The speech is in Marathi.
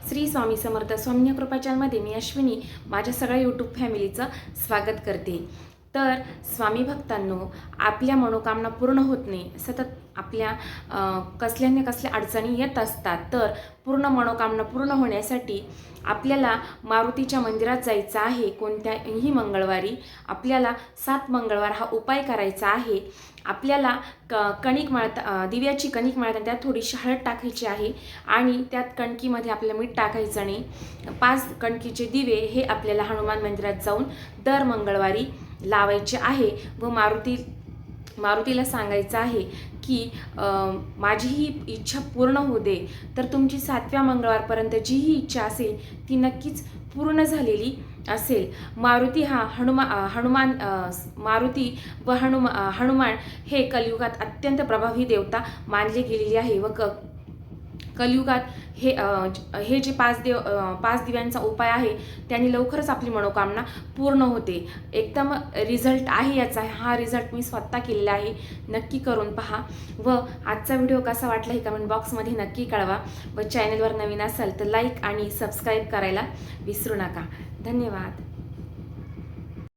श्री स्वामी समर्थ स्वामी कृपा चॅनलमध्ये मी अश्विनी माझ्या सगळ्या यूट्यूब फॅमिलीचं स्वागत करते। तर स्वामी भक्तांनो, आपल्या मनोकामना पूर्ण होत नाही, सतत आपल्या कसल्या ना कसल्या अडचणी येत असतात। तर पूर्ण मनोकामना पूर्ण होण्यासाठी आपल्याला मारुतीच्या मंदिरात जायचं आहे। कोणत्याही मंगळवारी आपल्याला 7 मंगळवार हा उपाय करायचा आहे। आपल्याला कणिक मळता दिव्याची कणिक मळताना त्यात थोडीशी हळद टाकायची आहे आणि त्यात कणकीमध्ये आपल्याला मीठ टाकायचं नाही। 5 कणकीचे दिवे हे आपल्याला हनुमान मंदिरात जाऊन दर मंगळवारी लावायचे आहे व मारुतीला सांगायचं आहे की माझी ही इच्छा पूर्ण होऊ दे। तर तुमची 7व्या मंगळवारपर्यंत जी ही इच्छा असेल ती नक्कीच पूर्ण झालेली असेल। मारुती हा मारुती व हनुमान हे कलियुगात अत्यंत प्रभावी देवता मानले गेलेली आहे व कलियुगात हे जे 5 दिव्यांचा उपाय आहे त्याने लवकरच आपली मनोकामना पूर्ण होते। एकदम रिझल्ट आहे याचा। हा रिझल्ट मी स्वतः केलेला आहे, नक्की करून पहा। व आजचा व्हिडिओ कसा वाटला हे कमेंट बॉक्समध्ये नक्की कळवा व चॅनलवर नवीन असाल तर लाईक आणि सबस्क्राईब करायला विसरू नका। धन्यवाद।